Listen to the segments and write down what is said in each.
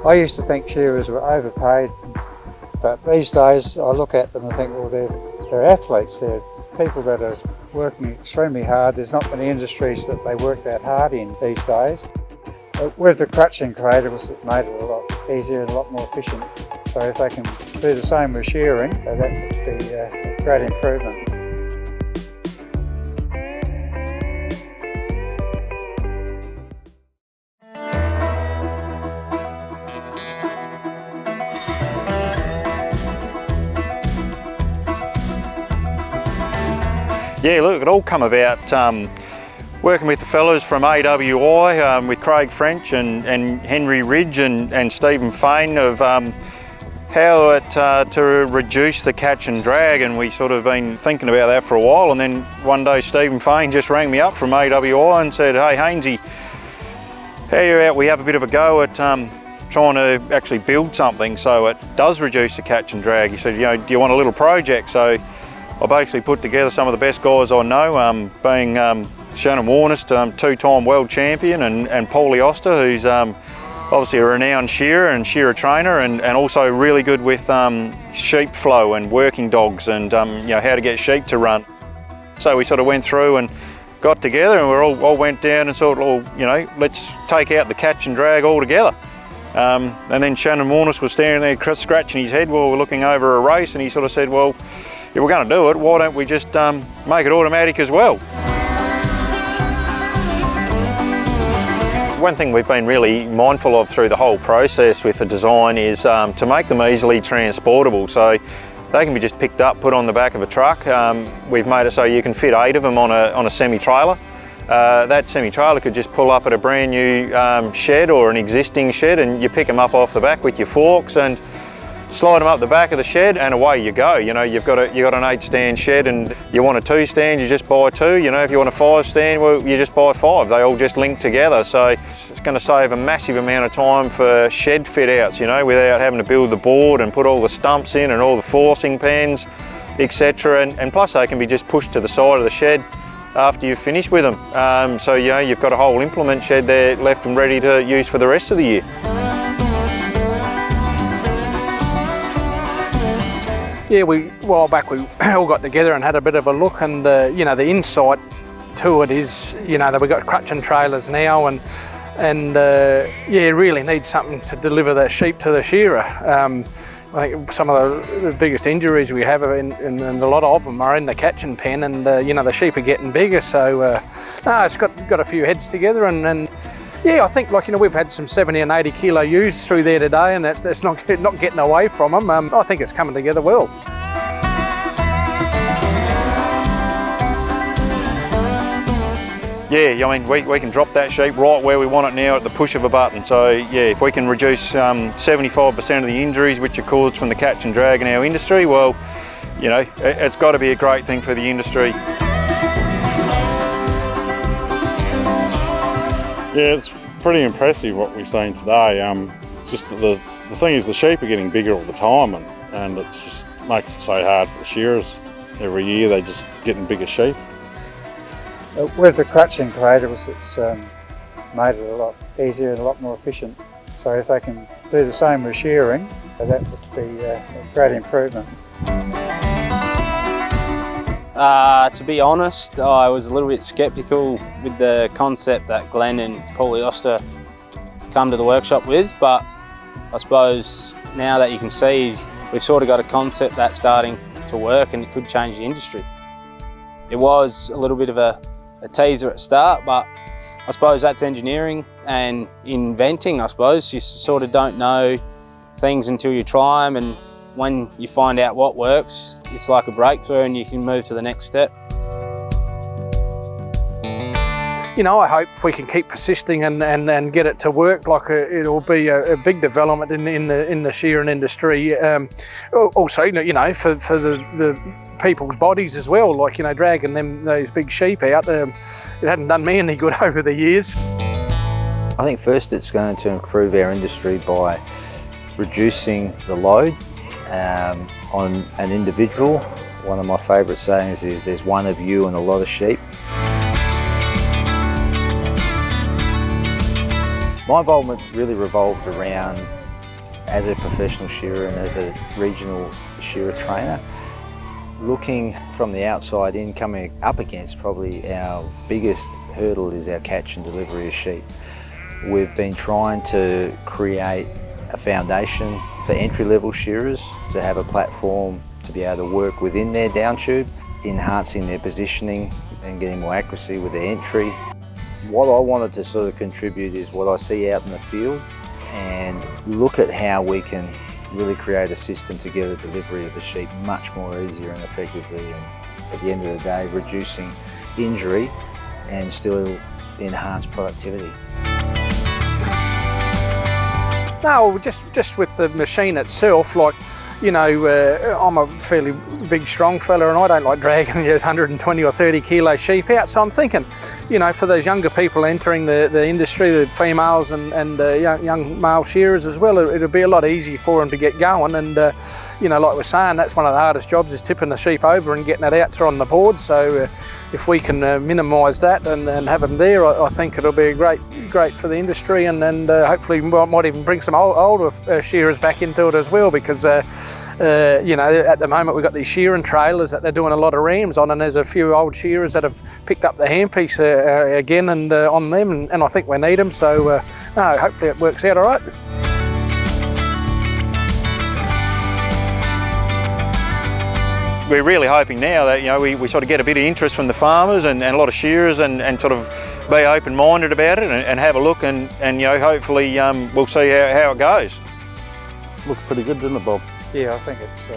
I used to think shearers were overpaid, but these days I look at them and think, well, they're athletes, they're people that are working extremely hard. There's not many industries that they work that hard in these days. But with the crutching cradles, it made it a lot easier and a lot more efficient. So if they can do the same with shearing, that would be a great improvement. Yeah, look, it all come about working with the fellas from AWI, with Craig French and Henry Ridge and Stephen Fain of how to reduce the catch and drag, and we sort of been thinking about that for a while, and then one day Stephen Fain just rang me up from AWI and said, hey Hainsey, how you out? We have a bit of a go at trying to actually build something so it does reduce the catch and drag. He said, you know, do you want a little project? So I basically put together some of the best guys I know, being Shannon Warnest, two-time world champion, and Paulie Oster, who's obviously a renowned shearer and shearer trainer, and also really good with sheep flow and working dogs, and you know, how to get sheep to run. So we sort of went through and got together, and we all went down and sort of, you know, let's take out the catch and drag altogether. And then Shannon Warnest was standing there scratching his head while we were looking over a race, and he sort of said, well, if we're going to do it, why don't we just make it automatic as well? One thing we've been really mindful of through the whole process with the design is to make them easily transportable. So they can be just picked up, put on the back of a truck. We've made it so you can fit 8 of them on a semi-trailer. That semi-trailer could just pull up at a brand new shed or an existing shed, and you pick them up off the back with your forks and slide them up the back of the shed, and away you go. You know, you've got an 8-stand shed, and you want a 2-stand, you just buy 2. You know, if you want a 5-stand, well, you just buy 5. They all just link together. So it's going to save a massive amount of time for shed fit outs, you know, without having to build the board and put all the stumps in and all the forcing pans, etc. And plus they can be just pushed to the side of the shed after you've finished with them. So, you know, you've got a whole implement shed there left and ready to use for the rest of the year. Yeah, a while back we all got together and had a bit of a look, and you know, the insight to it is, you know, that we've got crutching trailers now, and yeah, really need something to deliver that sheep to the shearer. I think some of the biggest injuries we have, and a lot of them are in the catching pen, and you know, the sheep are getting bigger, so no, it's got a few heads together, and yeah, I think, like, you know, we've had some 70 and 80 kilo ewes through there today, and that's not getting away from them. I think it's coming together well. Yeah, I mean, we can drop that sheep right where we want it now at the push of a button. So yeah, if we can reduce 75% of the injuries which are caused from the catch and drag in our industry, well, you know, it's got to be a great thing for the industry. Yeah, it's pretty impressive what we're seeing today. It's just that the thing is, the sheep are getting bigger all the time, and it's just makes it so hard for the shearers. Every year they're just getting bigger sheep. With the crutching cradles, it's made it a lot easier and a lot more efficient. So if they can do the same with shearing, that would be a great improvement. To be honest, I was a little bit sceptical with the concept that Glenn and Paulie Oster come to the workshop with, but I suppose now that you can see, we've sort of got a concept that's starting to work, and it could change the industry. It was a little bit of a teaser at the start, but I suppose that's engineering and inventing. I suppose you sort of don't know things until you try them, and when you find out what works, it's like a breakthrough and you can move to the next step. You know, I hope we can keep persisting and get it to work. Like it'll be a big development in the shearing industry. Also, you know, for the people's bodies as well. Like, you know, dragging those big sheep out, it hadn't done me any good over the years. I think first it's going to improve our industry by reducing the load on an individual. One of my favourite sayings is, there's one of you and a lot of sheep. My involvement really revolved around as a professional shearer and as a regional shearer trainer, looking from the outside in, coming up against probably our biggest hurdle is our catch and delivery of sheep. We've been trying to create a foundation for entry-level shearers to have a platform to be able to work within their down tube, enhancing their positioning and getting more accuracy with their entry. What I wanted to sort of contribute is what I see out in the field and look at how we can really create a system to get a delivery of the sheep much more easier and effectively, and at the end of the day reducing injury and still enhance productivity. No, just with the machine itself, like, you know, I'm a fairly big, strong fella and I don't like dragging 120 or 30 kilo sheep out. So I'm thinking, you know, for those younger people entering the industry, the females and young male shearers as well, it'll be a lot easier for them to get going. And, you know, like we're saying, that's one of the hardest jobs, is tipping the sheep over and getting it out to on the board. So if we can minimise that and have them there, I think it'll be great for the industry, and hopefully might even bring some older shearers back into it as well, because you know, at the moment we've got these shearing trailers that they're doing a lot of rams on, and there's a few old shearers that have picked up the handpiece again and on them, and I think we need them. So no, hopefully it works out all right. We're really hoping now that, you know, we sort of get a bit of interest from the farmers and a lot of shearers, and sort of be open-minded about it and have a look, and you know, hopefully we'll see how it goes. Looked pretty good, didn't it, Bob? Yeah, I think it's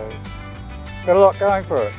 got a lot going for it.